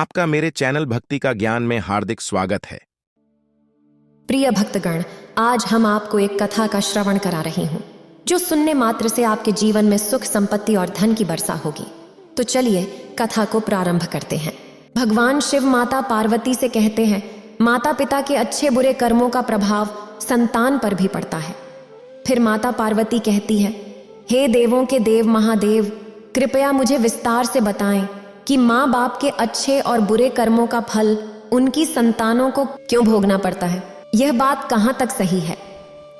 आपका मेरे चैनल भक्ति का ज्ञान में हार्दिक स्वागत है। प्रिय भक्तगण, आज हम आपको एक कथा का श्रवण करा रही हूँ जो सुनने मात्र से आपके जीवन में सुख, संपत्ति और धन की वर्षा होगी। तो चलिए कथा को प्रारंभ करते हैं। भगवान शिव माता पार्वती से कहते हैं, माता पिता के अच्छे बुरे कर्मों का प्रभाव संतान पर भी पड़ता है। फिर माता पार्वती कहती है, हे देवों के देव महादेव, कृपया मुझे विस्तार से बताएं कि माँ बाप के अच्छे और बुरे कर्मों का फल उनकी संतानों को क्यों भोगना पड़ता है। यह बात कहाँ तक सही है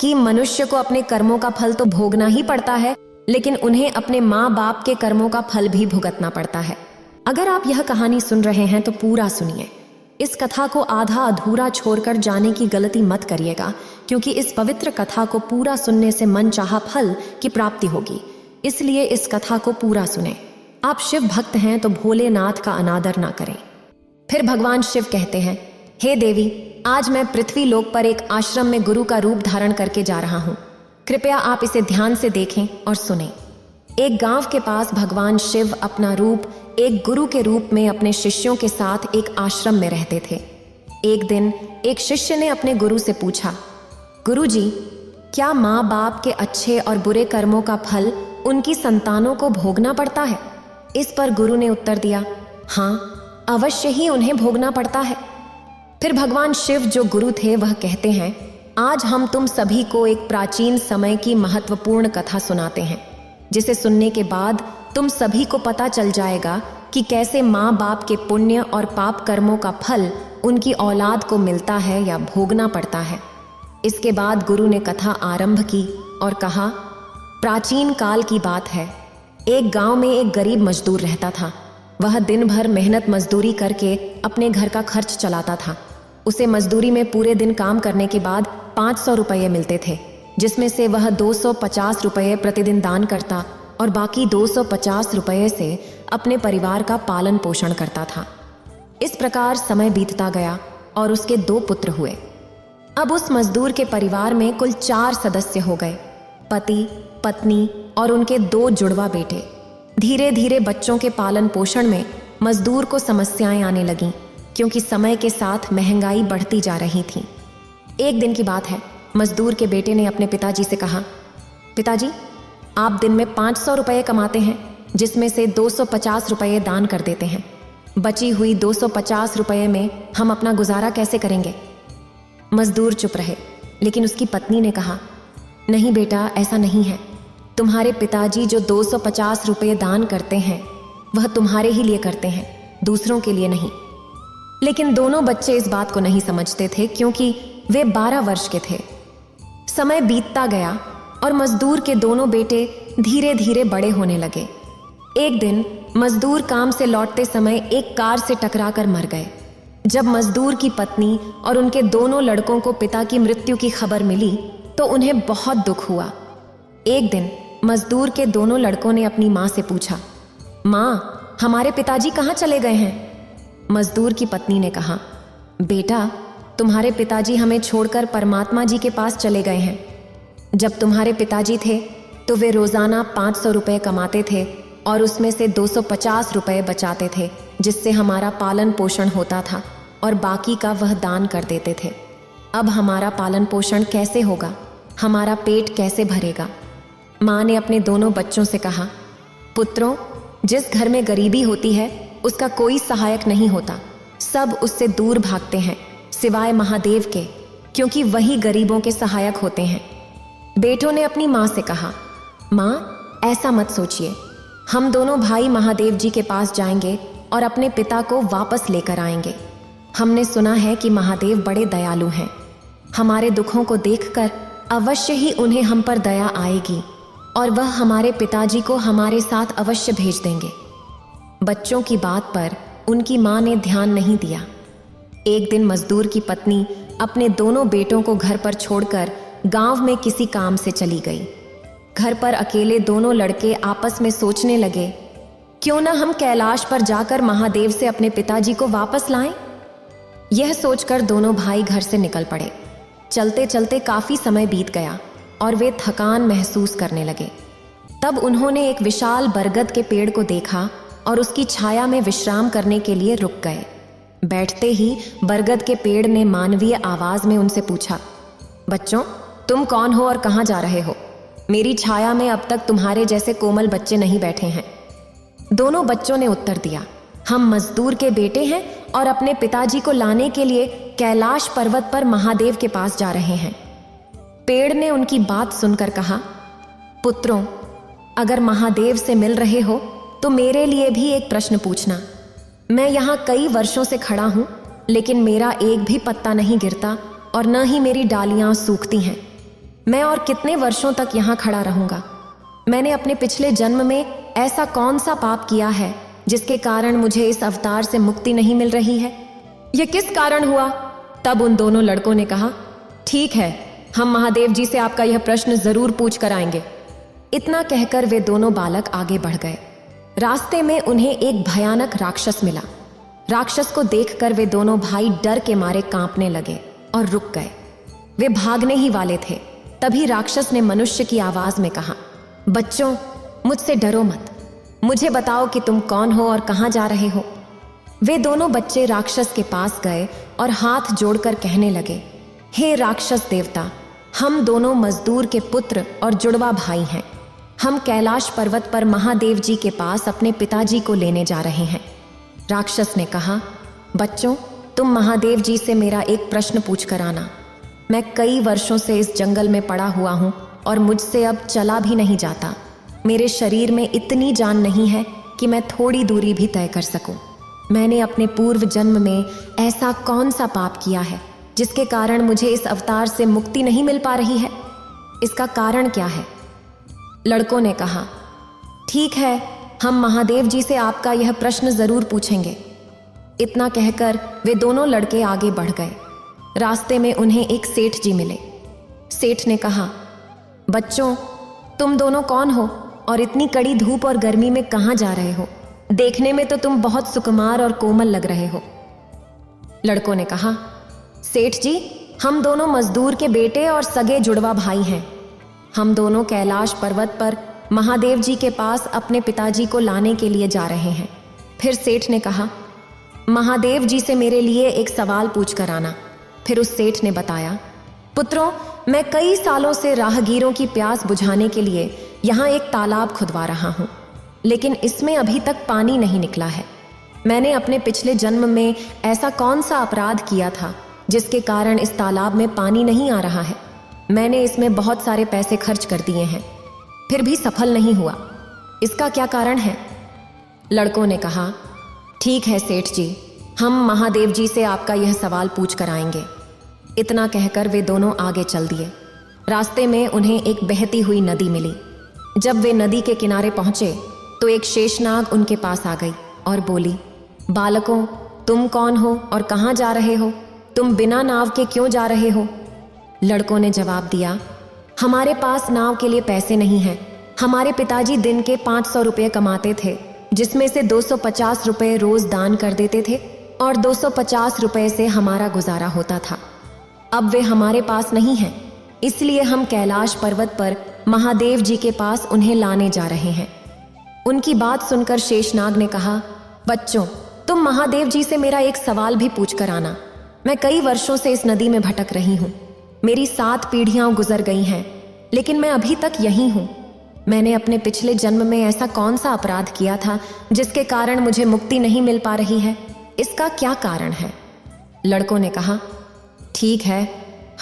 कि मनुष्य को अपने कर्मों का फल तो भोगना ही पड़ता है, लेकिन उन्हें अपने माँ बाप के कर्मों का फल भी भुगतना पड़ता है। अगर आप यह कहानी सुन रहे हैं तो पूरा सुनिए। इस कथा को आधा अधूरा छोड़कर जाने की गलती मत करिएगा, क्योंकि इस पवित्र कथा को पूरा सुनने से मनचाहा फल की प्राप्ति होगी। इसलिए इस कथा को पूरा सुने। आप शिव भक्त हैं तो भोलेनाथ का अनादर ना करें। फिर भगवान शिव कहते हैं, हे देवी, आज मैं पृथ्वी लोक पर एक आश्रम में गुरु का रूप धारण करके जा रहा हूँ। कृपया आप इसे ध्यान से देखें और सुनें। एक गांव के पास भगवान शिव अपना रूप एक गुरु के रूप में अपने शिष्यों के साथ एक आश्रम में रहते थे। एक दिन एक शिष्य ने अपने गुरु से पूछा, गुरुजी, क्या माँ बाप के अच्छे और बुरे कर्मों का फल उनकी संतानों को भोगना पड़ता है? इस पर गुरु ने उत्तर दिया, हाँ, अवश्य ही उन्हें भोगना पड़ता है। फिर भगवान शिव जो गुरु थे वह कहते हैं, आज हम तुम सभी को एक प्राचीन समय की महत्वपूर्ण कथा सुनाते हैं, जिसे सुनने के बाद तुम सभी को पता चल जाएगा कि कैसे माँ बाप के पुण्य और पाप कर्मों का फल उनकी औलाद को मिलता है या भोगना पड़ता है। इसके बाद गुरु ने कथा आरंभ की और कहा, प्राचीन काल की बात है। एक गांव में एक गरीब मजदूर रहता था। वह दिन भर मेहनत मजदूरी करके अपने घर का खर्च चलाता था। उसे मजदूरी में पूरे दिन काम करने के बाद 500 रुपये मिलते थे, जिसमें से वह 250 रुपये प्रतिदिन दान करता और बाकी 250 रुपये से अपने परिवार का पालन पोषण करता था। इस प्रकार समय बीतता गया और उसके 2 पुत्र हुए। अब उस मजदूर के परिवार में कुल 4 सदस्य हो गए, पति, पत्नी और उनके 2 जुड़वा बेटे। धीरे धीरे बच्चों के पालन पोषण में मजदूर को समस्याएं आने लगीं, क्योंकि समय के साथ महंगाई बढ़ती जा रही थी। एक दिन की बात है, मजदूर के बेटे ने अपने पिताजी से कहा, पिताजी, आप दिन में 500 रुपये कमाते हैं, जिसमें से 250 रुपये दान कर देते हैं। बची हुई 250 रुपये में हम अपना गुजारा कैसे करेंगे? मजदूर चुप रहे, लेकिन उसकी पत्नी ने कहा, नहीं बेटा, ऐसा नहीं है। तुम्हारे पिताजी जो 250 रुपये दान करते हैं वह तुम्हारे ही लिए करते हैं, दूसरों के लिए नहीं। लेकिन दोनों बच्चे इस बात को नहीं समझते थे, क्योंकि वे 12 वर्ष के थे। समय बीतता गया और मजदूर के दोनों बेटे धीरे धीरे बड़े होने लगे। एक दिन मजदूर काम से लौटते समय एक कार से टकराकर मर गए। जब मजदूर की पत्नी और उनके दोनों लड़कों को पिता की मृत्यु की खबर मिली तो उन्हें बहुत दुख हुआ। एक दिन मजदूर के दोनों लड़कों ने अपनी माँ से पूछा, माँ, हमारे पिताजी कहाँ चले गए हैं? मजदूर की पत्नी ने कहा, बेटा, तुम्हारे पिताजी हमें छोड़कर परमात्मा जी के पास चले गए हैं। जब तुम्हारे पिताजी थे तो वे रोजाना 500 रुपये कमाते थे और उसमें से 250 रुपये बचाते थे, जिससे हमारा पालन पोषण होता था और बाकी का वह दान कर देते थे। अब हमारा पालन पोषण कैसे होगा? हमारा पेट कैसे भरेगा? माँ ने अपने दोनों बच्चों से कहा, पुत्रों, जिस घर में गरीबी होती है उसका कोई सहायक नहीं होता। सब उससे दूर भागते हैं, सिवाय महादेव के, क्योंकि वही गरीबों के सहायक होते हैं। बेटों ने अपनी माँ से कहा, माँ, ऐसा मत सोचिए। हम दोनों भाई महादेव जी के पास जाएंगे और अपने पिता को वापस लेकर आएंगे। हमने सुना है कि महादेव बड़े दयालु हैं। हमारे दुखों को देखकर अवश्य ही उन्हें हम पर दया आएगी और वह हमारे पिताजी को हमारे साथ अवश्य भेज देंगे। बच्चों की बात पर उनकी माँ ने ध्यान नहीं दिया। एक दिन मजदूर की पत्नी अपने दोनों बेटों को घर पर छोड़कर गांव में किसी काम से चली गई। घर पर अकेले दोनों लड़के आपस में सोचने लगे, क्यों ना हम कैलाश पर जाकर महादेव से अपने पिताजी को वापस लाएं? यह सोचकर दोनों भाई घर से निकल पड़े। चलते चलते काफी समय बीत गया और वे थकान महसूस करने लगे। तब उन्होंने एक विशाल बरगद के पेड़ को देखा और उसकी छाया में विश्राम करने के लिए रुक गए। बैठते ही बरगद के पेड़ ने मानवीय आवाज में उनसे पूछा, बच्चों, तुम कौन हो और कहाँ जा रहे हो? मेरी छाया में अब तक तुम्हारे जैसे कोमल बच्चे नहीं बैठे हैं। दोनों बच्चों ने उत्तर दिया, हम मजदूर के बेटे हैं और अपने पिताजी को लाने के लिए कैलाश पर्वत पर महादेव के पास जा रहे हैं। पेड़ ने उनकी बात सुनकर कहा, पुत्रों, अगर महादेव से मिल रहे हो तो मेरे लिए भी एक प्रश्न पूछना। मैं यहाँ कई वर्षों से खड़ा हूँ, लेकिन मेरा एक भी पत्ता नहीं गिरता और न ही मेरी डालियाँ सूखती हैं। मैं और कितने वर्षों तक यहाँ खड़ा रहूँगा? मैंने अपने पिछले जन्म में ऐसा कौन सा पाप किया है जिसके कारण मुझे इस अवतार से मुक्ति नहीं मिल रही है? यह किस कारण हुआ? तब उन दोनों लड़कों ने कहा, ठीक है, हम महादेव जी से आपका यह प्रश्न जरूर पूछ कर आएंगे। इतना कहकर वे दोनों बालक आगे बढ़ गए। रास्ते में उन्हें एक भयानक राक्षस मिला। राक्षस को देखकर वे दोनों भाई डर के मारे कांपने लगे और रुक गए। वे भागने ही वाले थे, तभी राक्षस ने मनुष्य की आवाज में कहा, बच्चों, मुझसे डरो मत। मुझे बताओ कि तुम कौन हो और कहाँ जा रहे हो? वे दोनों बच्चे राक्षस के पास गए और हाथ जोड़कर कहने लगे, हे राक्षस देवता, हम दोनों मजदूर के पुत्र और जुड़वा भाई हैं। हम कैलाश पर्वत पर महादेव जी के पास अपने पिताजी को लेने जा रहे हैं। राक्षस ने कहा, बच्चों, तुम महादेव जी से मेरा एक प्रश्न पूछ कर आना। मैं कई वर्षों से इस जंगल में पड़ा हुआ हूँ और मुझसे अब चला भी नहीं जाता। मेरे शरीर में इतनी जान नहीं है कि मैं थोड़ी दूरी भी तय कर सकूं। मैंने अपने पूर्व जन्म में ऐसा कौन सा पाप किया है जिसके कारण मुझे इस अवतार से मुक्ति नहीं मिल पा रही है? इसका कारण क्या है? लड़कों ने कहा, ठीक है, हम महादेव जी से आपका यह प्रश्न जरूर पूछेंगे। इतना कहकर वे दोनों लड़के आगे बढ़ गए। रास्ते में उन्हें एक सेठ जी मिले। सेठ ने कहा, बच्चों, तुम दोनों कौन हो और इतनी कड़ी धूप और गर्मी में कहाँ जा रहे हो? देखने में तो तुम बहुत सुकुमार और कोमल लग रहे हो। लड़कों ने कहा, सेठ जी, हम दोनों मजदूर के बेटे और सगे जुड़वा भाई हैं। हम दोनों कैलाश पर्वत पर महादेव जी के पास अपने पिताजी को लाने के लिए जा रहे हैं। फिर सेठ ने कहा, महादेव जी से मेरे लिए एक सवाल पूछ कर आना। फिर उस सेठ ने बताया, पुत्रों, मैं कई सालों से राहगीरों की प्यास बुझाने के लिए यहाँ एक तालाब खुदवा रहा हूँ, लेकिन इसमें अभी तक पानी नहीं निकला है। मैंने अपने पिछले जन्म में ऐसा कौन सा अपराध किया था जिसके कारण इस तालाब में पानी नहीं आ रहा है? मैंने इसमें बहुत सारे पैसे खर्च कर दिए हैं, फिर भी सफल नहीं हुआ। इसका क्या कारण है? लड़कों ने कहा, ठीक है सेठ जी, हम महादेव जी से आपका यह सवाल पूछ कर आएंगे। इतना कहकर वे दोनों आगे चल दिए। रास्ते में उन्हें एक बहती हुई नदी मिली। जब वे नदी के किनारे पहुंचे तो एक शेषनाग उनके पास आ गई और बोली, बालकों, तुम कौन हो और कहाँ जा रहे हो? तुम बिना नाव के क्यों जा रहे हो? लड़कों ने जवाब दिया, हमारे पास नाव के लिए पैसे नहीं हैं। हमारे पिताजी दिन के 500 रुपये कमाते थे, जिसमें से 250 रुपये रोज दान कर देते थे और 250 रुपये से हमारा गुजारा होता था। अब वे हमारे पास नहीं हैं, इसलिए हम कैलाश पर्वत पर महादेव जी के पास उन्हें लाने जा रहे हैं। उनकी बात सुनकर शेषनाग ने कहा, बच्चों, तुम महादेव जी से मेरा एक सवाल भी पूछ कर आना। मैं कई वर्षों से इस नदी में भटक रही हूँ। मेरी 7 पीढ़ियां गुजर गई हैं, लेकिन मैं अभी तक यहीं हूँ। मैंने अपने पिछले जन्म में ऐसा कौन सा अपराध किया था जिसके कारण मुझे मुक्ति नहीं मिल पा रही है? इसका क्या कारण है? लड़कों ने कहा, ठीक है,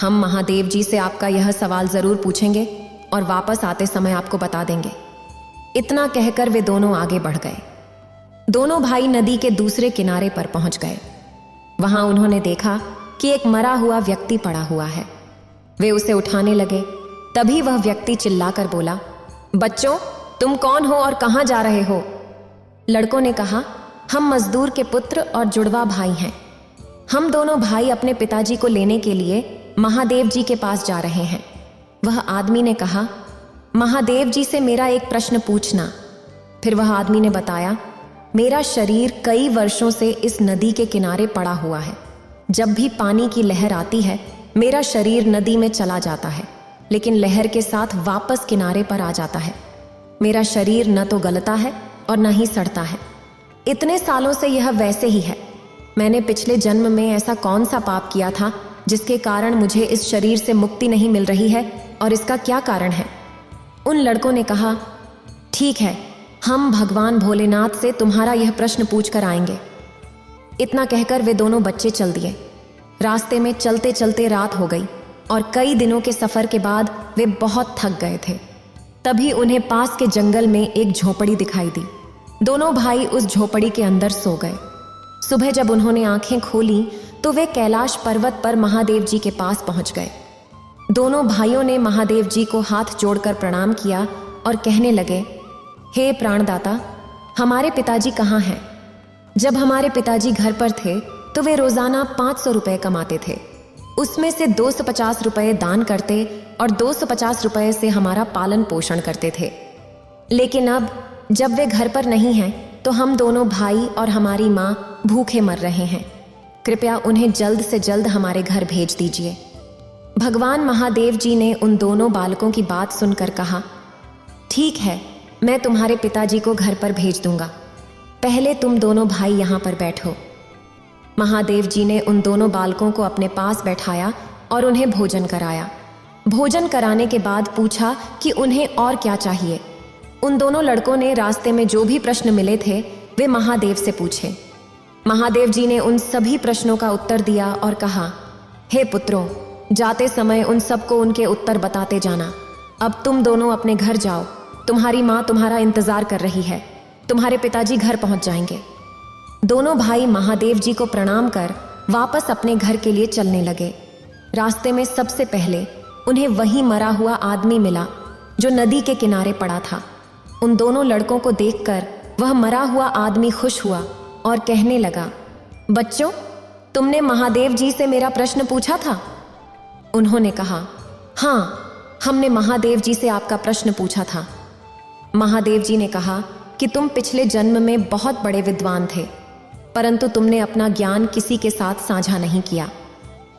हम महादेव जी से आपका यह सवाल जरूर पूछेंगे और वापस आते समय आपको बता देंगे। इतना कहकर वे दोनों आगे बढ़ गए। दोनों भाई नदी के दूसरे किनारे पर पहुंच गए। वहां उन्होंने देखा कि एक मरा हुआ व्यक्ति पड़ा हुआ है। वे उसे उठाने लगे, तभी वह व्यक्ति चिल्लाकर बोला, बच्चों, तुम कौन हो और कहाँ जा रहे हो? लड़कों ने कहा, हम मजदूर के पुत्र और जुड़वा भाई हैं। हम दोनों भाई अपने पिताजी को लेने के लिए महादेव जी के पास जा रहे हैं। वह आदमी ने कहा, महादेव जी से मेरा एक प्रश्न पूछना। फिर वह आदमी ने बताया, मेरा शरीर कई वर्षों से इस नदी के किनारे पड़ा हुआ है। जब भी पानी की लहर आती है, मेरा शरीर नदी में चला जाता है, लेकिन लहर के साथ वापस किनारे पर आ जाता है। मेरा शरीर न तो गलता है और न ही सड़ता है। इतने सालों से यह वैसे ही है। मैंने पिछले जन्म में ऐसा कौन सा पाप किया था जिसके कारण मुझे इस शरीर से मुक्ति नहीं मिल रही है, और इसका क्या कारण है? उन लड़कों ने कहा, ठीक है, हम भगवान भोलेनाथ से तुम्हारा यह प्रश्न पूछ कर आएंगे। इतना कहकर वे दोनों बच्चे चल दिए। रास्ते में चलते चलते रात हो गई और कई दिनों के सफर के बाद वे बहुत थक गए थे। तभी उन्हें पास के जंगल में एक झोपड़ी दिखाई दी। दोनों भाई उस झोपड़ी के अंदर सो गए। सुबह जब उन्होंने आंखें खोली तो वे कैलाश पर्वत पर महादेव जी के पास पहुंच गए। दोनों भाइयों ने महादेव जी को हाथ जोड़कर प्रणाम किया और कहने लगे, हे प्राणदाता, हमारे पिताजी कहाँ हैं? जब हमारे पिताजी घर पर थे तो वे रोजाना 500 रुपए कमाते थे। उसमें से 250 रुपए दान करते और 250 रुपए से हमारा पालन पोषण करते थे। लेकिन अब जब वे घर पर नहीं हैं तो हम दोनों भाई और हमारी माँ भूखे मर रहे हैं। कृपया उन्हें जल्द से जल्द हमारे घर भेज दीजिए। भगवान महादेव जी ने उन दोनों बालकों की बात सुनकर कहा, ठीक है, मैं तुम्हारे पिताजी को घर पर भेज दूंगा। पहले तुम दोनों भाई यहाँ पर बैठो। महादेव जी ने उन दोनों बालकों को अपने पास बैठाया और उन्हें भोजन कराया। भोजन कराने के बाद पूछा कि उन्हें और क्या चाहिए। उन दोनों लड़कों ने रास्ते में जो भी प्रश्न मिले थे वे महादेव से पूछे। महादेव जी ने उन सभी प्रश्नों का उत्तर दिया और कहा, हे पुत्रों, जाते समय उन सबको उनके उत्तर बताते जाना। अब तुम दोनों अपने घर जाओ, तुम्हारी माँ तुम्हारा इंतजार कर रही है। तुम्हारे पिताजी घर पहुंच जाएंगे। दोनों भाई महादेव जी को प्रणाम कर वापस अपने घर के लिए चलने लगे। रास्ते में सबसे पहले उन्हें वही मरा हुआ आदमी मिला जो नदी के किनारे पड़ा था। उन दोनों लड़कों को देखकर वह मरा हुआ आदमी खुश हुआ और कहने लगा, बच्चों, तुमने महादेव जी से मेरा प्रश्न पूछा था? उन्होंने कहा, हाँ, हमने महादेव जी से आपका प्रश्न पूछा था। महादेव जी ने कहा कि तुम पिछले जन्म में बहुत बड़े विद्वान थे, परंतु तुमने अपना ज्ञान किसी के साथ साझा नहीं किया।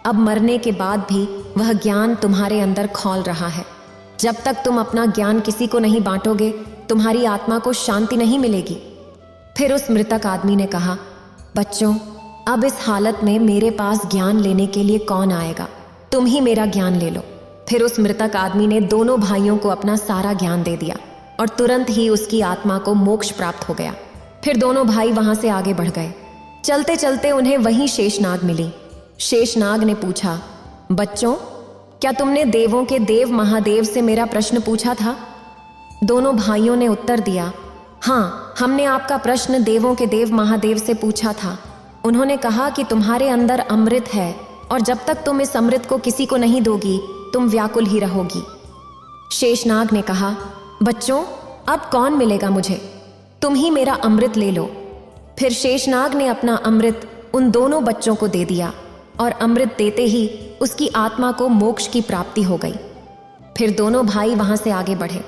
अब मरने के बाद भी वह ज्ञान तुम्हारे अंदर खौल रहा है। जब तक तुम अपना ज्ञान किसी को नहीं बांटोगे, तुम्हारी आत्मा को शांति नहीं मिलेगी। फिर उस मृतक आदमी ने कहा, बच्चों, अब इस हालत में मेरे पास ज्ञान लेने के लिए कौन आएगा? तुम ही मेरा ज्ञान ले लो। फिर उस मृतक आदमी ने दोनों भाइयों को अपना सारा ज्ञान दे दिया और तुरंत ही उसकी आत्मा को मोक्ष प्राप्त हो गया। फिर दोनों भाई वहां से आगे बढ़ गए। चलते चलते उन्हें वहीं शेषनाग मिली। शेषनाग ने पूछा, बच्चों, क्या तुमने देवों के देव महादेव से मेरा प्रश्न पूछा था? दोनों भाइयों ने उत्तर दिया, हाँ, हमने आपका प्रश्न देवों के देव महादेव से पूछा था। उन्होंने कहा कि तुम्हारे अंदर अमृत है और जब तक तुम इस अमृत को किसी को नहीं दोगी, तुम व्याकुल ही रहोगी। शेषनाग ने कहा, बच्चों, अब कौन मिलेगा मुझे? तुम ही मेरा अमृत ले लो। फिर शेषनाग ने अपना अमृत उन दोनों बच्चों को दे दिया और अमृत देते ही उसकी आत्मा को मोक्ष की प्राप्ति हो गई। फिर दोनों भाई वहां से आगे बढ़े।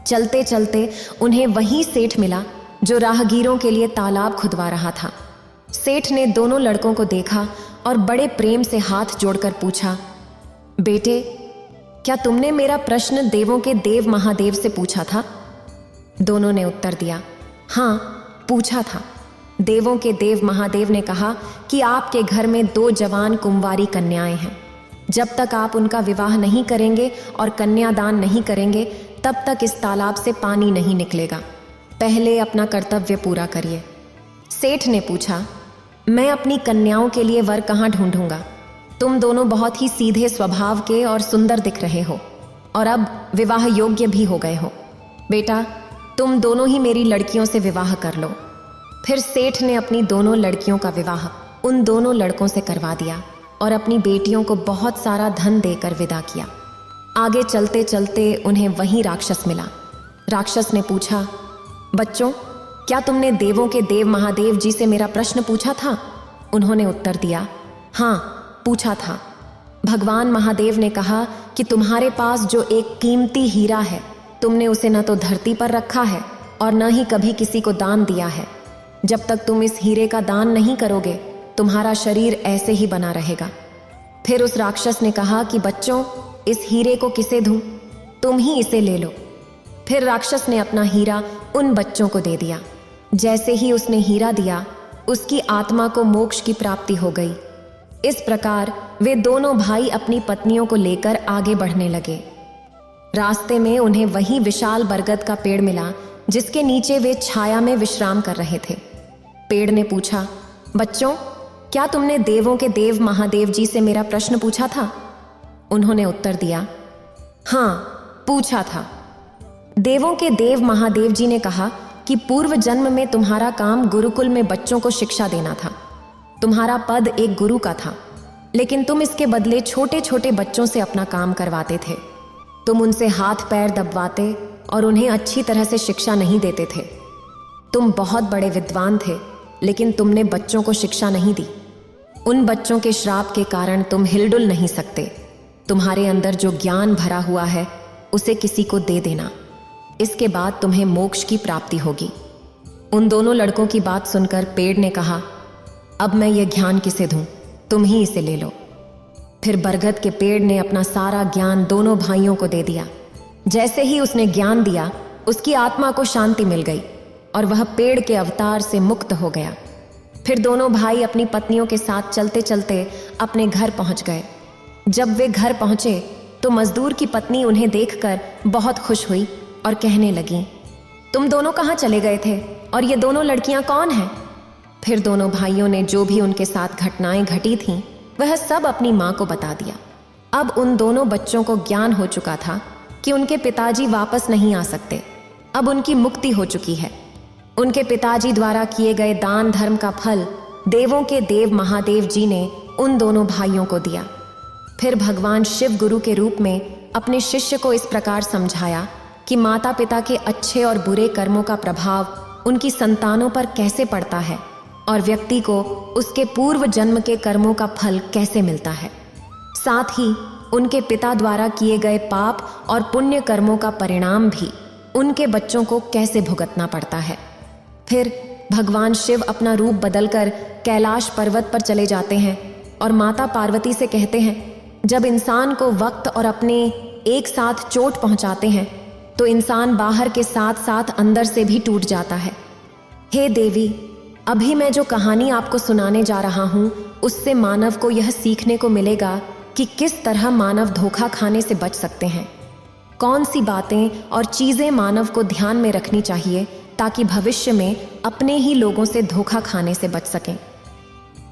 चलते चलते उन्हें वही सेठ मिला जो राहगीरों के लिए तालाब खुदवा रहा था। सेठ ने दोनों लड़कों को देखा और बड़े प्रेम से हाथ जोड़कर पूछा, बेटे, क्या तुमने मेरा प्रश्न देवों के देव महादेव से पूछा था? दोनों ने उत्तर दिया, हाँ, पूछा था। देवों के देव महादेव ने कहा कि आपके घर में 2 जवान कुंवारी कन्याएं हैं। जब तक आप उनका विवाह नहीं करेंगे और कन्यादान नहीं करेंगे, तब तक इस तालाब से पानी नहीं निकलेगा। पहले अपना कर्तव्य पूरा करिए। सेठ ने पूछा, मैं अपनी कन्याओं के लिए वर कहाँ ढूंढूंगा? तुम दोनों बहुत ही सीधे स्वभाव के और सुंदर दिख रहे हो और अब विवाह योग्य भी हो गए हो। बेटा, तुम दोनों ही मेरी लड़कियों से विवाह कर लो। फिर सेठ ने अपनी दोनों लड़कियों का विवाह उन दोनों लड़कों से करवा दिया और अपनी बेटियों को बहुत सारा धन देकर विदा किया। आगे चलते चलते उन्हें वहीं राक्षस मिला। राक्षस ने पूछा, बच्चों, क्या तुमने देवों के देव महादेव जी से मेरा प्रश्न पूछा था? उन्होंने उत्तर दिया, हाँ, पूछा था। भगवान महादेव ने कहा कि तुम्हारे पास जो एक कीमती हीरा है, तुमने उसे न तो धरती पर रखा है और न ही कभी किसी को दान दिया है। जब तक तुम इस हीरे का दान नहीं करोगे, तुम्हारा शरीर ऐसे ही बना रहेगा। फिर उस राक्षस ने कहा कि बच्चों, इस हीरे को किसे दूं? तुम ही इसे ले लो। फिर राक्षस ने अपना हीरा उन बच्चों को दे दिया। जैसे ही उसने हीरा दिया, उसकी आत्मा को मोक्ष की प्राप्ति हो गई। इस प्रकार वे दोनों भाई अपनी पत्नियों को लेकर आगे बढ़ने लगे। रास्ते में उन्हें वही विशाल बरगद का पेड़ मिला जिसके नीचे वे छाया में विश्राम कर रहे थे। पेड़ ने पूछा, बच्चों, क्या तुमने देवों के देव महादेव जी से मेरा प्रश्न पूछा था? उन्होंने उत्तर दिया, हाँ, पूछा था। देवों के देव महादेव जी ने कहा कि पूर्व जन्म में तुम्हारा काम गुरुकुल में बच्चों को शिक्षा देना था। तुम्हारा पद एक गुरु का था, लेकिन तुम इसके बदले छोटे छोटे बच्चों से अपना काम करवाते थे। तुम उनसे हाथ पैर दबवाते और उन्हें अच्छी तरह से शिक्षा नहीं देते थे। तुम बहुत बड़े विद्वान थे, लेकिन तुमने बच्चों को शिक्षा नहीं दी। उन बच्चों के श्राप के कारण तुम हिलडुल नहीं सकते। तुम्हारे अंदर जो ज्ञान भरा हुआ है उसे किसी को दे देना, इसके बाद तुम्हें मोक्ष की प्राप्ति होगी। उन दोनों लड़कों की बात सुनकर पेड़ ने कहा, अब मैं ये ज्ञान किसे दूं? तुम ही इसे ले लो। फिर बरगद के पेड़ ने अपना सारा ज्ञान दोनों भाइयों को दे दिया। जैसे ही उसने ज्ञान दिया, उसकी आत्मा को शांति मिल गई और वह पेड़ के अवतार से मुक्त हो गया। फिर दोनों भाई अपनी पत्नियों के साथ चलते चलते अपने घर पहुंच गए। जब वे घर पहुंचे तो मजदूर की पत्नी उन्हें देखकर बहुत खुश हुई और कहने लगी, तुम दोनों कहाँ चले गए थे और ये दोनों लड़कियां कौन हैं? फिर दोनों भाइयों ने जो भी उनके साथ घटनाएं घटी थीं, वह सब अपनी माँ को बता दिया। अब उन दोनों बच्चों को ज्ञान हो चुका था कि उनके पिताजी वापस नहीं आ सकते। अब उनकी मुक्ति हो चुकी है। उनके पिताजी द्वारा किए गए दान धर्म का फल देवों के देव महादेव जी ने उन दोनों भाइयों को दिया। फिर भगवान शिव गुरु के रूप में अपने शिष्य को इस प्रकार समझाया कि माता पिता के अच्छे और बुरे कर्मों का प्रभाव उनकी संतानों पर कैसे पड़ता है और व्यक्ति को उसके पूर्व जन्म के कर्मों का फल कैसे मिलता है। साथ ही उनके पिता द्वारा किए गए पाप और पुण्य कर्मों का परिणाम भी उनके बच्चों को कैसे भुगतना पड़ता है। फिर भगवान शिव अपना रूप बदलकर कैलाश पर्वत पर चले जाते हैं और माता पार्वती से कहते हैं, जब इंसान को वक्त और अपने एक साथ चोट पहुंचाते हैं तो इंसान बाहर के साथ साथ अंदर से भी टूट जाता है। हे देवी, अभी मैं जो कहानी आपको सुनाने जा रहा हूं, उससे मानव को यह सीखने को मिलेगा कि किस तरह मानव धोखा खाने से बच सकते हैं। कौन सी बातें और चीजें मानव को ध्यान में रखनी चाहिए ताकि भविष्य में अपने ही लोगों से धोखा खाने से बच सकें।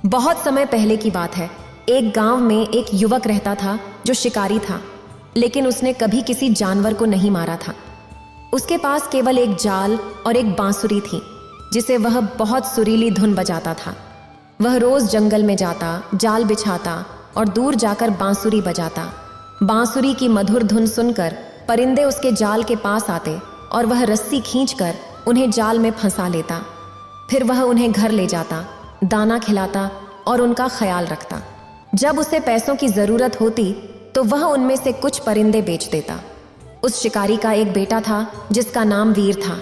बहुत समय पहले की बात है। एक गांव में एक युवक रहता था जो शिकारी था, लेकिन उसने कभी किसी जानवर को नहीं मारा था। उसके पास केवल एक जाल और एक बांसुरी थी जिसे वह बहुत सुरीली धुन बजाता था। वह रोज जंगल में जाता, जाल बिछाता और दूर जाकर बांसुरी बजाता। बांसुरी की मधुर धुन सुनकर परिंदे उसके जाल के पास आते और वह रस्सी खींचकर उन्हें जाल में फंसा लेता। फिर वह उन्हें घर ले जाता, दाना खिलाता और उनका ख्याल रखता। जब उसे पैसों की जरूरत होती तो वह उनमें से कुछ परिंदे बेच देता। उस शिकारी का एक बेटा था जिसका नाम वीर था।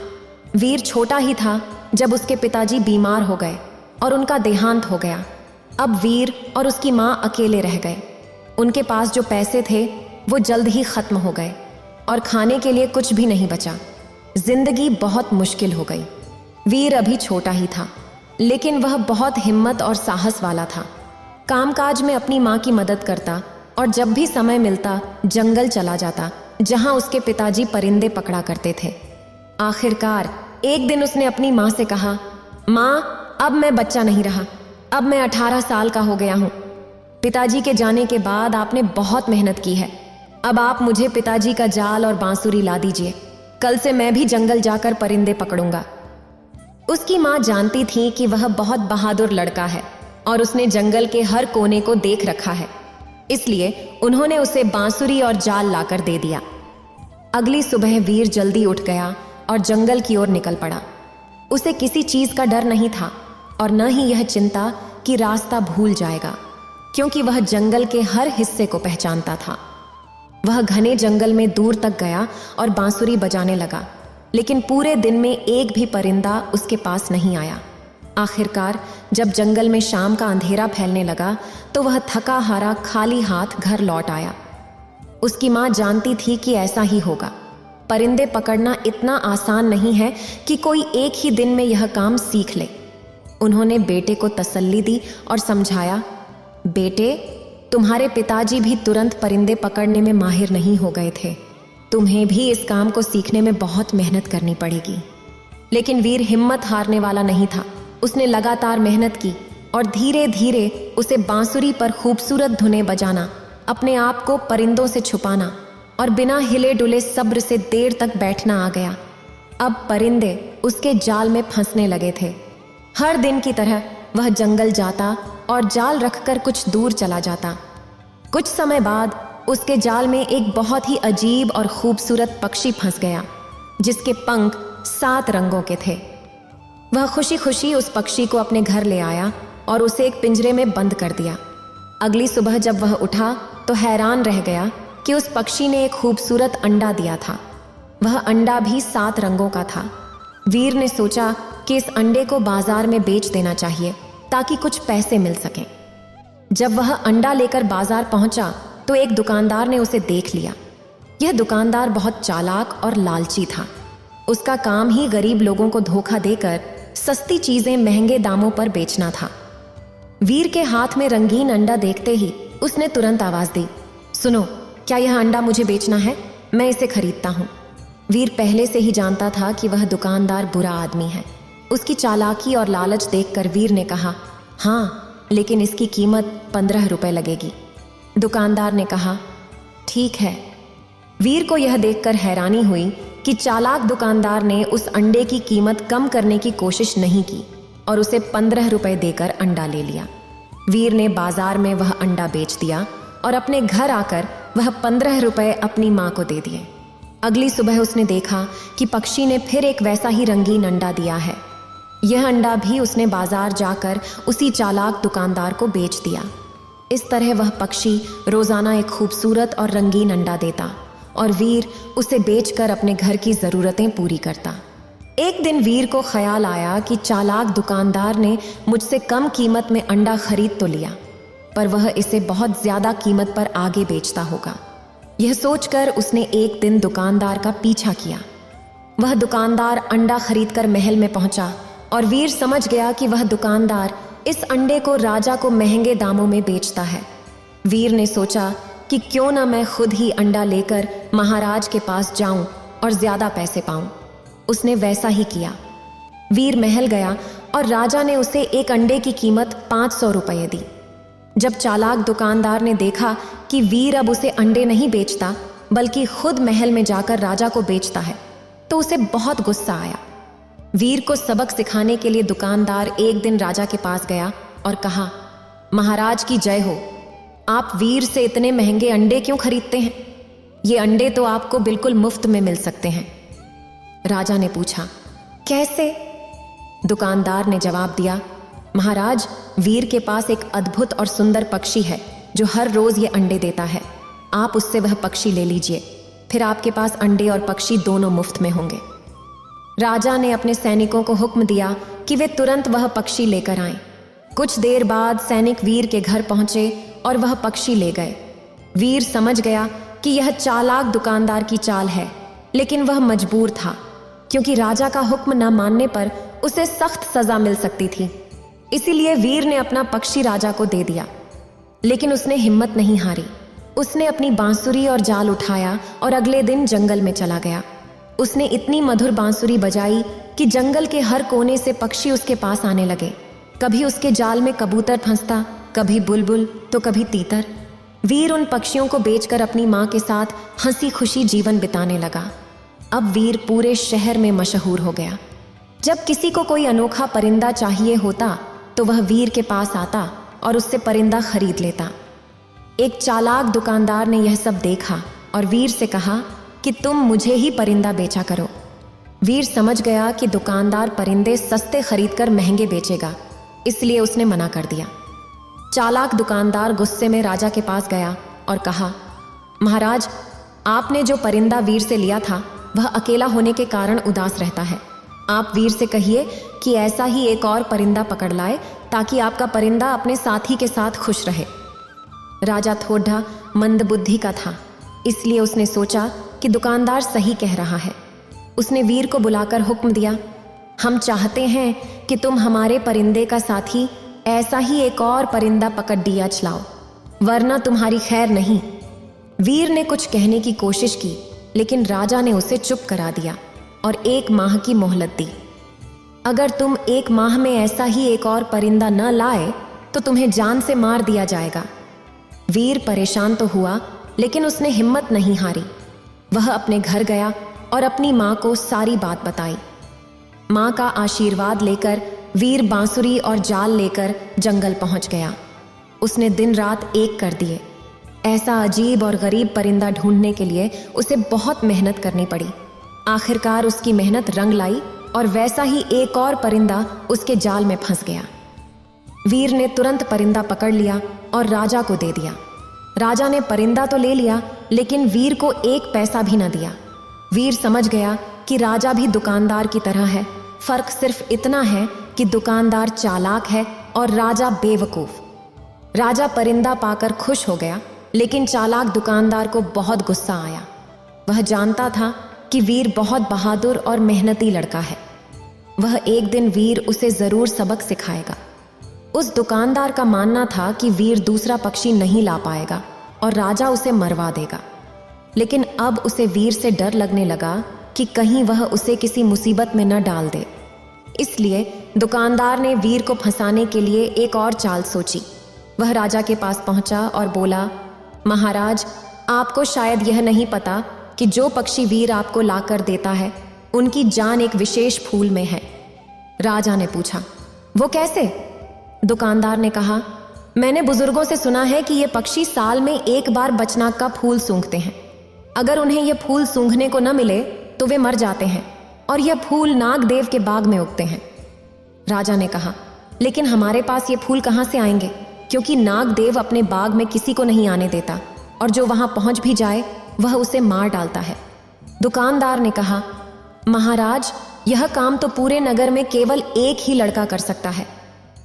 वीर छोटा ही था जब उसके पिताजी बीमार हो गए और उनका देहांत हो गया। अब वीर और उसकी माँ अकेले रह गए। उनके पास जो पैसे थे वो जल्द ही खत्म हो गए और खाने के लिए कुछ भी नहीं बचा। जिंदगी बहुत मुश्किल हो गई। वीर अभी छोटा ही था, लेकिन वह बहुत हिम्मत और साहस वाला था। कामकाज में अपनी माँ की मदद करता और जब भी समय मिलता जंगल चला जाता जहाँ उसके पिताजी परिंदे पकड़ा करते थे। आखिरकार एक दिन उसने अपनी माँ से कहा, माँ, अब मैं बच्चा नहीं रहा। अब मैं 18 साल का हो गया हूँ। पिताजी के जाने के बाद आपने बहुत मेहनत की है। अब आप मुझे पिताजी का जाल और बांसुरी ला दीजिए। कल से मैं भी जंगल जाकर परिंदे पकड़ूंगा। उसकी माँ जानती थी कि वह बहुत बहादुर लड़का है और उसने जंगल के हर कोने को देख रखा है, इसलिए उन्होंने उसे बांसुरी और जाल लाकर दे दिया। अगली सुबह वीर जल्दी उठ गया और जंगल की ओर निकल पड़ा। उसे किसी चीज का डर नहीं था और न ही यह चिंता कि रास्ता भूल जाएगा, क्योंकि वह जंगल के हर हिस्से को पहचानता था। वह घने जंगल में दूर तक गया और बांसुरी बजाने लगा, लेकिन पूरे दिन में एक भी परिंदा उसके पास नहीं आया। आखिरकार जब जंगल में शाम का अंधेरा फैलने लगा तो वह थका हारा खाली हाथ घर लौट आया। उसकी माँ जानती थी कि ऐसा ही होगा, परिंदे पकड़ना इतना आसान नहीं है कि कोई एक ही दिन में यह काम सीख ले। उन्होंने बेटे को तसल्ली दी और समझाया, बेटे, तुम्हारे पिताजी भी तुरंत परिंदे पकड़ने में माहिर नहीं हो गए थे। तुम्हें भी इस काम को सीखने में बहुत मेहनत करनी पड़ेगी। लेकिन वीर हिम्मत हारने वाला नहीं था। उसने लगातार मेहनत की और धीरे धीरे उसे बांसुरी पर खूबसूरत धुनें बजाना, अपने आप को परिंदों से छुपाना और बिना हिले डुले सब्र से देर तक बैठना आ गया। अब परिंदे उसके जाल में फंसने लगे थे। हर दिन की तरह वह जंगल जाता और जाल रखकर कुछ दूर चला जाता। कुछ समय बाद उसके जाल में एक बहुत ही अजीब और खूबसूरत पक्षी फंस गया, जिसके पंख 7 रंगों के थे। वह खुशी खुशी उस पक्षी को अपने घर ले आया और उसे एक पिंजरे में बंद कर दिया। अगली सुबह जब वह उठा तो हैरान रह गया कि उस पक्षी ने एक खूबसूरत अंडा दिया था। वह अंडा भी 7 रंगों का था। वीर ने सोचा कि इस अंडे को बाजार में बेच देना चाहिए ताकि कुछ पैसे मिल सकें। जब वह अंडा लेकर बाजार पहुंचा तो एक दुकानदार ने उसे देख लिया। यह दुकानदार बहुत चालाक और लालची था। उसका काम ही गरीब लोगों को धोखा देकर सस्ती चीजें महंगे दामों पर बेचना था। वीर के हाथ में रंगीन अंडा देखते ही उसने तुरंत आवाज दी, सुनो, क्या यह अंडा मुझे बेचना है? मैं इसे खरीदता हूँ। वीर पहले से ही जानता था कि वह दुकानदार बुरा आदमी है। उसकी चालाकी और लालच देखकर वीर ने कहा, हाँ, लेकिन इसकी कीमत 15 रुपए लगेगी। दुकानदार ने कहा, ठीक है। वीर को यह देखकर हैरानी हुई कि चालाक दुकानदार ने उस अंडे की कीमत कम करने की कोशिश नहीं की और उसे 15 रुपए देकर अंडा ले लिया। वीर ने बाजार में वह अंडा बेच दिया और अपने घर आकर वह 15 रुपए अपनी माँ को दे दिए। अगली सुबह उसने देखा कि पक्षी ने फिर एक वैसा ही रंगीन अंडा दिया है। यह अंडा भी उसने बाजार जाकर उसी चालाक दुकानदार को बेच दिया। इस तरह वह पक्षी रोजाना एक खूबसूरत और रंगीन अंडा देता और वीर उसे बेचकर अपने घर की जरूरतें पूरी करता। एक दिन वीर को ख्याल आया कि चालाक दुकानदार ने मुझसे कम कीमत में अंडा खरीद तो लिया, पर वह इसे बहुत ज्यादा कीमत पर आगे बेचता होगा। यह सोचकर उसने एक दिन दुकानदार का पीछा किया। वह दुकानदार अंडा खरीदकर महल में पहुंचा और वीर समझ गया कि वह दुकानदार इस अंडे को राजा को महंगे दामों में बेचता है। वीर ने सोचा कि क्यों ना मैं खुद ही अंडा लेकर महाराज के पास जाऊं और ज्यादा पैसे पाऊं। उसने वैसा ही किया। वीर महल गया और राजा ने उसे एक अंडे की कीमत 500 रुपये दी। जब चालाक दुकानदार ने देखा कि वीर अब उसे अंडे नहीं बेचता बल्कि खुद महल में जाकर राजा को बेचता है, तो उसे बहुत गुस्सा आया। वीर को सबक सिखाने के लिए दुकानदार एक दिन राजा के पास गया और कहा, महाराज की जय हो, आप वीर से इतने महंगे अंडे क्यों खरीदते हैं? ये अंडे तो आपको बिल्कुल मुफ्त में मिल सकते हैं। राजा ने पूछा, कैसे? दुकानदार ने जवाब दिया, महाराज, वीर के पास एक अद्भुत और सुंदर पक्षी है जो हर रोज ये अंडे देता है। आप उससे वह पक्षी ले लीजिए, फिर आपके पास अंडे और पक्षी दोनों मुफ्त में होंगे। राजा ने अपने सैनिकों को हुक्म दिया कि वे तुरंत वह पक्षी लेकर आएं। कुछ देर बाद सैनिक वीर के घर पहुंचे और वह पक्षी ले गए। वीर समझ गया कि यह चालाक दुकानदार की चाल है, लेकिन वह मजबूर था क्योंकि राजा का हुक्म न मानने पर उसे सख्त सजा मिल सकती थी। इसीलिए वीर ने अपना पक्षी राजा को दे दिया, लेकिन उसने हिम्मत नहीं हारी। उसने अपनी बांसुरी और जाल उठाया और अगले दिन जंगल में चला गया। उसने इतनी मधुर बांसुरी बजाई कि जंगल के हर कोने से पक्षी उसके पास आने लगे। कभी उसके जाल में कबूतर फंसता, कभी बुलबुल तो कभी तीतर। वीर उन पक्षियों को बेचकर अपनी माँ के साथ हंसी खुशी जीवन बिताने लगा। अब वीर पूरे शहर में मशहूर हो गया। जब किसी को कोई अनोखा परिंदा चाहिए होता तो वह वीर के पास आता और उससे परिंदा खरीद लेता। एक चालाक दुकानदार ने यह सब देखा और वीर से कहा कि तुम मुझे ही परिंदा बेचा करो। वीर समझ गया कि दुकानदार परिंदे सस्ते खरीदकर महंगे बेचेगा, इसलिए उसने मना कर दिया। चालाक दुकानदार गुस्से में राजा के पास गया और कहा, महाराज, आपने जो परिंदा वीर से लिया था वह अकेला होने के कारण उदास रहता है। आप वीर से कहिए कि ऐसा ही एक और परिंदा पकड़ लाए ताकि आपका परिंदा अपने साथी के साथ खुश रहे। राजा थोड़ा मंदबुद्धि का था, इसलिए उसने सोचा कि दुकानदार सही कह रहा है। उसने वीर को बुलाकर हुक्म दिया, हम चाहते हैं कि तुम हमारे परिंदे का साथी ऐसा ही एक और परिंदा पकड़ दिया चलाओ, वरना तुम्हारी खैर नहीं। वीर ने कुछ कहने की कोशिश की, लेकिन राजा ने उसे चुप करा दिया और 1 माह की मोहलत दी। अगर तुम 1 माह में ऐसा ही एक और परिंदा न लाए तो तुम्हें जान से मार दिया जाएगा। वीर परेशान तो हुआ, लेकिन उसने हिम्मत नहीं हारी। वह अपने घर गया और अपनी माँ को सारी बात बताई। माँ का आशीर्वाद लेकर वीर बांसुरी और जाल लेकर जंगल पहुंच गया। उसने दिन रात एक कर दिए। ऐसा अजीब और गरीब परिंदा ढूंढने के लिए उसे बहुत मेहनत करनी पड़ी। आखिरकार उसकी मेहनत रंग लाई और वैसा ही एक और परिंदा उसके जाल में फंस गया। वीर ने तुरंत परिंदा पकड़ लिया और राजा को दे दिया। राजा ने परिंदा तो ले लिया, लेकिन वीर को 1 पैसा भी न दिया। वीर समझ गया कि राजा भी दुकानदार की तरह है, फर्क सिर्फ इतना है कि दुकानदार चालाक है और राजा बेवकूफ। राजा परिंदा पाकर खुश हो गया, लेकिन चालाक दुकानदार को बहुत गुस्सा आया। वह जानता था कि वीर बहुत बहादुर और मेहनती लड़का है। वह एक दिन वीर उसे जरूर सबक सिखाएगा। उस दुकानदार का मानना था कि वीर दूसरा पक्षी नहीं ला पाएगा और राजा उसे मरवा देगा। लेकिन अब उसे वीर से डर लगने लगा कि कहीं वह उसे किसी मुसीबत में न डाल दे। इसलिए दुकानदार ने वीर को फंसाने के लिए एक और चाल सोची। वह राजा के पास पहुंचा और बोला, महाराज, आपको शायद यह नहीं पता कि जो पक्षी वीर आपको लाकर देता है उनकी जान एक विशेष फूल में है। राजा ने पूछा, वो कैसे? दुकानदार ने कहा, मैंने बुजुर्गों से सुना है कि ये पक्षी साल में 1 बार बचनाग का फूल सूंघते हैं। अगर उन्हें यह फूल सूंघने को न मिले तो वे मर जाते हैं और यह फूल नागदेव के बाग में उगते हैं। राजा ने कहा, लेकिन हमारे पास ये फूल कहाँ से आएंगे, क्योंकि नागदेव अपने बाग में किसी को नहीं आने देता और जो वहां पहुंच भी जाए वह उसे मार डालता है। दुकानदार ने कहा, महाराज, यह काम तो पूरे नगर में केवल एक ही लड़का कर सकता है।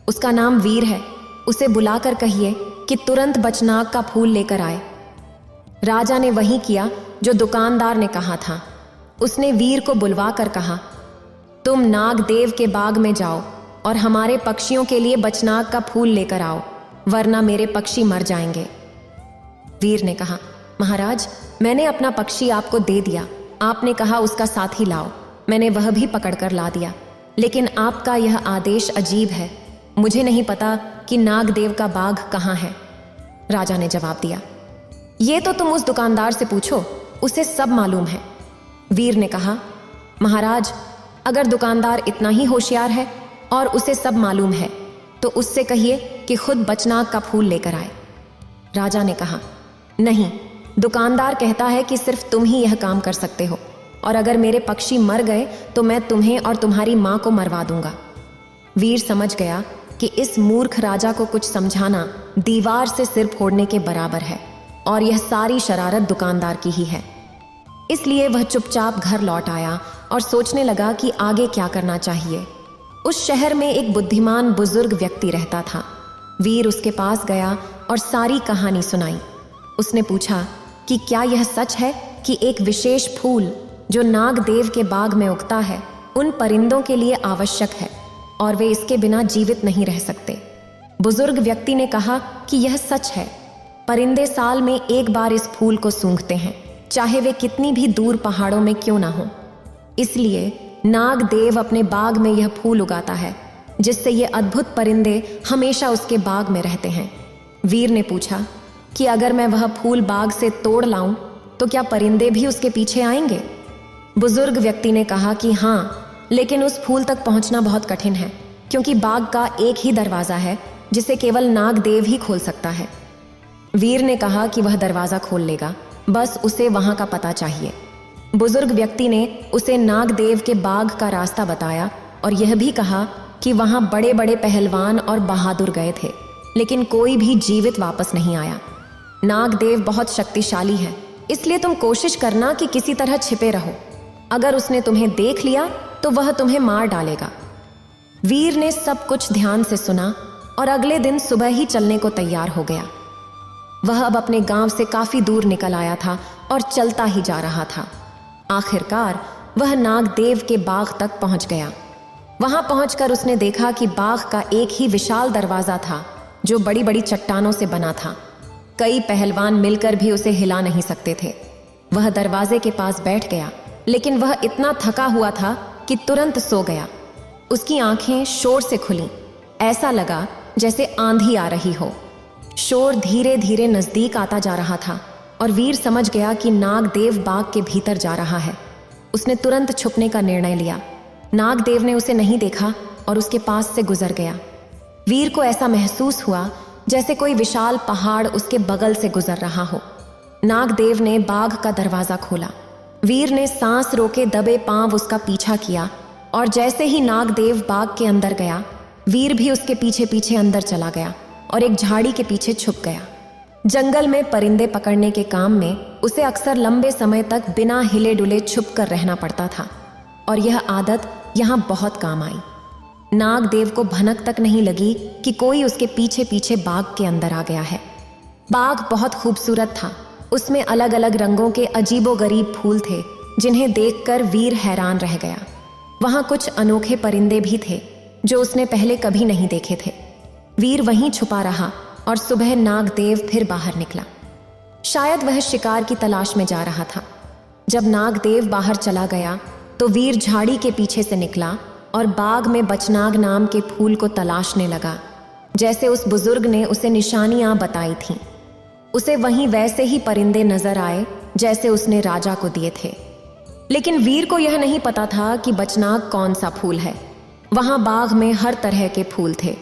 उसका नाम वीर है। उसे बुलाकर कहिए कि तुरंत बचनाग का फूल लेकर आए। राजा ने वही किया जो दुकानदार ने कहा था। उसने वीर को बुलवा कर कहा, तुम नागदेव के बाग में जाओ और हमारे पक्षियों के लिए बचनाग का फूल लेकर आओ, वरना मेरे पक्षी मर जाएंगे। वीर ने कहा, महाराज, मैंने अपना पक्षी आपको दे दिया। आपने कहा उसका साथी लाओ, मैंने वह भी पकड़कर ला दिया। लेकिन आपका यह आदेश अजीब है। मुझे नहीं पता कि नागदेव का बाग कहाँ है। राजा ने जवाब दिया, ये तो तुम उस दुकानदार से पूछो, उसे सब मालूम है। वीर ने कहा, महाराज, अगर दुकानदार इतना ही होशियार है और उसे सब मालूम है तो उससे कहिए कि खुद बचनाग का फूल लेकर आए। राजा ने कहा, नहीं, दुकानदार कहता है कि सिर्फ तुम ही यह काम कर सकते हो और अगर मेरे पक्षी मर गए तो मैं तुम्हें और तुम्हारी माँ को मरवा दूंगा। वीर समझ गया कि इस मूर्ख राजा को कुछ समझाना दीवार से सिर फोड़ने के बराबर है और यह सारी शरारत दुकानदार की ही है। इसलिए वह चुपचाप घर लौट आया और सोचने लगा कि आगे क्या करना चाहिए। उस शहर में एक बुद्धिमान बुजुर्ग व्यक्ति रहता था। वीर उसके पास गया और सारी कहानी सुनाई। उसने पूछा कि क्या यह सच है कि एक विशेष फूल जो नागदेव के बाग में उगता है उन परिंदों के लिए आवश्यक है और वे इसके बिना जीवित नहीं रह सकते। बुजुर्ग व्यक्ति ने कहा कि यह सच है। परिंदे साल में 1 बार इस फूल को सूंघते हैं, चाहे वे कितनी भी दूर पहाड़ों में क्यों ना हो। इसलिए नागदेव अपने बाग में यह फूल उगाता है, जिससे ये अद्भुत परिंदे हमेशा उसके बाग में रहते हैं। वीर ने पूछा कि अगर मैं वह फूल बाग से तोड़ लाऊं तो क्या परिंदे भी उसके पीछे आएंगे? बुजुर्ग व्यक्ति ने कहा कि हाँ, लेकिन उस फूल तक पहुंचना बहुत कठिन है, क्योंकि बाग का एक ही दरवाजा है जिसे केवल नागदेव ही खोल सकता है। वीर ने कहा कि वह दरवाजा खोल लेगा, बस उसे वहां का पता चाहिए। बुजुर्ग व्यक्ति ने उसे नागदेव के बाग का रास्ता बताया और यह भी कहा कि वहां बड़े बड़े पहलवान और बहादुर गए थे, लेकिन कोई भी जीवित वापस नहीं आया। नागदेव बहुत शक्तिशाली है, इसलिए तुम कोशिश करना कि किसी तरह छिपे रहो। अगर उसने तुम्हें देख लिया तो वह तुम्हें मार डालेगा। वीर ने सब कुछ ध्यान से सुना और अगले दिन सुबह ही चलने को तैयार हो गया। वह अब अपने गांव से काफी दूर निकल आया था और चलता ही जा रहा था। आखिरकार वह नागदेव के बाग तक पहुंच गया। वहां पहुंचकर उसने देखा कि बाग का एक ही विशाल दरवाजा था जो बड़ी बड़ी चट्टानों से बना था। कई पहलवान मिलकर भी उसे हिला नहीं सकते थे। वह दरवाजे के पास बैठ गया, लेकिन वह इतना थका हुआ था कि तुरंत सो गया। उसकी आंखें शोर से खुलीं। ऐसा लगा जैसे आंधी आ रही हो। शोर धीरे धीरे नजदीक आता जा रहा था और वीर समझ गया कि नागदेव बाग के भीतर जा रहा है। उसने तुरंत छुपने का निर्णय लिया। नागदेव ने उसे नहीं देखा और उसके पास से गुजर गया। वीर को ऐसा महसूस हुआ जैसे कोई विशाल पहाड़ उसके बगल से गुजर रहा हो। नागदेव ने बाग का दरवाजा खोला। वीर ने सांस रोके दबे पांव उसका पीछा किया और जैसे ही नागदेव बाग के अंदर गया, वीर भी उसके पीछे पीछे अंदर चला गया और एक झाड़ी के पीछे छुप गया। जंगल में परिंदे पकड़ने के काम में उसे अक्सर लंबे समय तक बिना हिले डुले छुप कर रहना पड़ता था और यह आदत यहाँ बहुत काम आई। नागदेव को भनक तक नहीं लगी कि कोई उसके पीछे पीछे बाग के अंदर आ गया है। बाग बहुत खूबसूरत था। उसमें अलग अलग रंगों के अजीबोगरीब फूल थे जिन्हें देखकर वीर हैरान रह गया। वहां कुछ अनोखे परिंदे भी थे जो उसने पहले कभी नहीं देखे थे। वीर वहीं छुपा रहा और सुबह नागदेव फिर बाहर निकला। शायद वह शिकार की तलाश में जा रहा था। जब नागदेव बाहर चला गया तो वीर झाड़ी के पीछे से निकला और बाग में बचनाग नाम के फूल को तलाशने लगा, जैसे उस बुजुर्ग ने उसे निशानियां बताई थीं। उसे वहीं वैसे ही परिंदे नजर आए जैसे उसने राजा को दिए थे। लेकिन वीर को यह नहीं पता था कि बचनाग कौन सा फूल है। वहां बाग में हर तरह के फूल थे।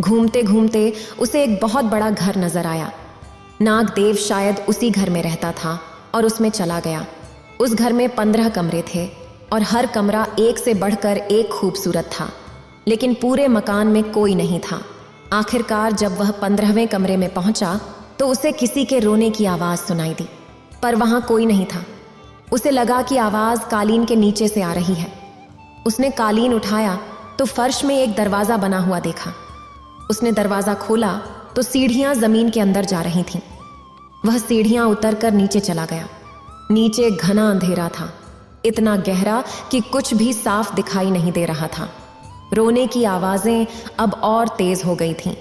घूमते घूमते उसे एक बहुत बड़ा घर नजर आया। नागदेव शायद उसी घर में रहता था और उसमें चला गया। उस घर में 15 कमरे थे और हर कमरा एक से बढ़कर एक खूबसूरत था, लेकिन पूरे मकान में कोई नहीं था। आखिरकार जब वह 15वें कमरे में पहुंचा तो उसे किसी के रोने की आवाज सुनाई दी, पर वहां कोई नहीं था। उसे लगा कि आवाज कालीन के नीचे से आ रही है। उसने कालीन उठाया तो फर्श में एक दरवाजा बना हुआ देखा। उसने दरवाजा खोला तो सीढ़ियां जमीन के अंदर जा रही थीं। वह सीढ़ियां उतरकर नीचे चला गया। नीचे घना अंधेरा था, इतना गहरा कि कुछ भी साफ दिखाई नहीं दे रहा था। रोने की आवाजें अब और तेज हो गई थीं।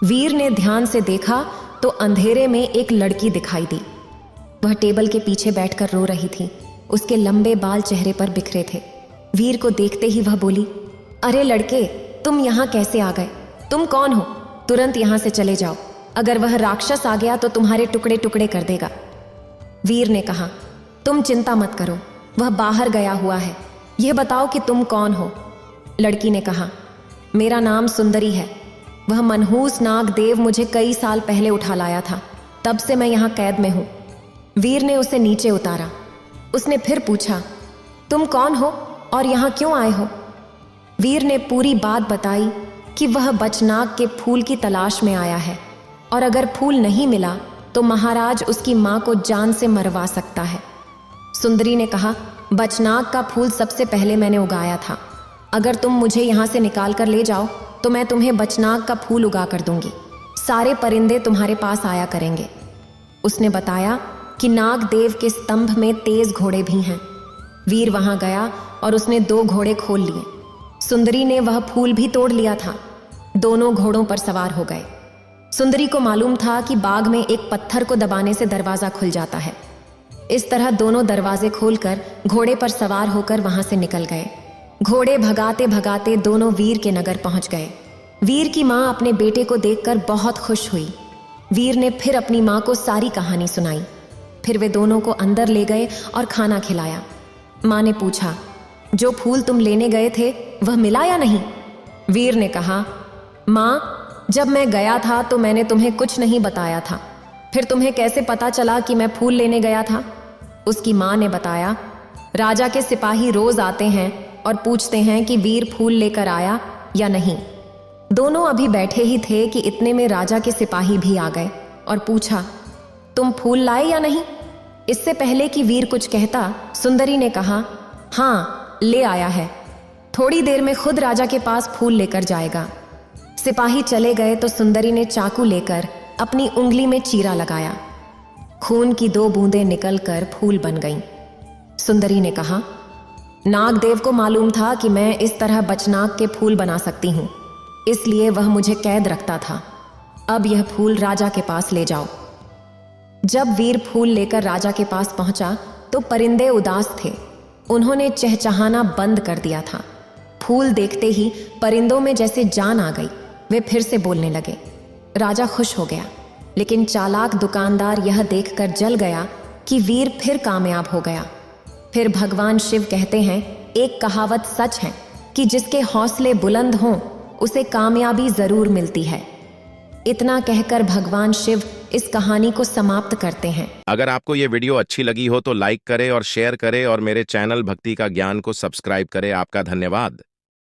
वीर ने ध्यान से देखा तो अंधेरे में एक लड़की दिखाई दी। वह टेबल के पीछे बैठकर रो रही थी। उसके लंबे बाल चेहरे पर बिखरे थे। वीर को देखते ही वह बोली, अरे लड़के, तुम यहाँ कैसे आ गए? तुम कौन हो? तुरंत यहाँ से चले जाओ। अगर वह राक्षस आ गया तो तुम्हारे टुकड़े टुकड़े कर देगा। वीर ने कहा, तुम चिंता मत करो, वह बाहर गया हुआ है। यह बताओ कि तुम कौन हो? लड़की ने कहा, मेरा नाम सुंदरी है। वह मनहूस नागदेव मुझे कई साल पहले उठा लाया था, तब से मैं यहाँ कैद में हूँ। वीर ने उसे नीचे उतारा। उसने फिर पूछा, तुम कौन हो और यहाँ क्यों आए हो? वीर ने पूरी बात बताई कि वह बचनाग के फूल की तलाश में आया है और अगर फूल नहीं मिला तो महाराज उसकी माँ को जान से मरवा सकता है। सुंदरी ने कहा, बचनाग का फूल सबसे पहले मैंने उगाया था। अगर तुम मुझे यहाँ से निकाल कर ले जाओ तो मैं तुम्हें बचनाग का फूल उगा कर दूंगी। सारे परिंदे तुम्हारे पास आया करेंगे। उसने बताया कि नागदेव के स्तंभ में तेज घोड़े भी हैं। वीर वहां गया और उसने 2 घोड़े खोल लिए। सुंदरी ने वह फूल भी तोड़ लिया था। दोनों घोड़ों पर सवार हो गए। सुंदरी को मालूम था कि बाग में एक पत्थर को दबाने से दरवाजा खुल जाता है। इस तरह दोनों दरवाजे खोलकर घोड़े पर सवार होकर वहां से निकल गए। घोड़े भगाते भगाते दोनों वीर के नगर पहुंच गए। वीर की माँ अपने बेटे को देखकर बहुत खुश हुई। वीर ने फिर अपनी माँ को सारी कहानी सुनाई। फिर वे दोनों को अंदर ले गए और खाना खिलाया। माँ ने पूछा, जो फूल तुम लेने गए थे वह मिला या नहीं? वीर ने कहा, माँ, जब मैं गया था तो मैंने तुम्हें कुछ नहीं बताया था। फिर तुम्हें कैसे पता चला कि मैं फूल लेने गया था? उसकी माँ ने बताया, राजा के सिपाही रोज आते हैं और पूछते हैं कि वीर फूल लेकर आया या नहीं। दोनों अभी बैठे ही थे कि इतने में राजा के सिपाही भी आ गए और पूछा, तुम फूल लाए या नहीं? इससे पहले कि वीर कुछ कहता, सुंदरी ने कहा, हाँ, ले आया है। थोड़ी देर में खुद राजा के पास फूल लेकर जाएगा। सिपाही चले गए तो सुंदरी ने चाकू लेकर अपनी उंगली में चीरा लगाया। खून की 2 बूंदें निकलकर फूल बन गईं। सुंदरी ने कहा, नागदेव को मालूम था कि मैं इस तरह बचनाग के फूल बना सकती हूं, इसलिए वह मुझे कैद रखता था। अब यह फूल राजा के पास ले जाओ। जब वीर फूल लेकर राजा के पास पहुंचा तो परिंदे उदास थे। उन्होंने चहचहाना बंद कर दिया था। फूल देखते ही परिंदों में जैसे जान आ गई। वे फिर से बोलने लगे। राजा खुश हो गया, लेकिन चालाक दुकानदार यह देखकर जल गया कि वीर फिर कामयाब हो गया। फिर भगवान शिव कहते हैं, एक कहावत सच है कि जिसके हौसले बुलंद हों उसे कामयाबी जरूर मिलती है। इतना कहकर भगवान शिव इस कहानी को समाप्त करते हैं। अगर आपको ये वीडियो अच्छी लगी हो तो लाइक करें और शेयर करें और मेरे चैनल भक्ति का ज्ञान को सब्सक्राइब करें। आपका धन्यवाद।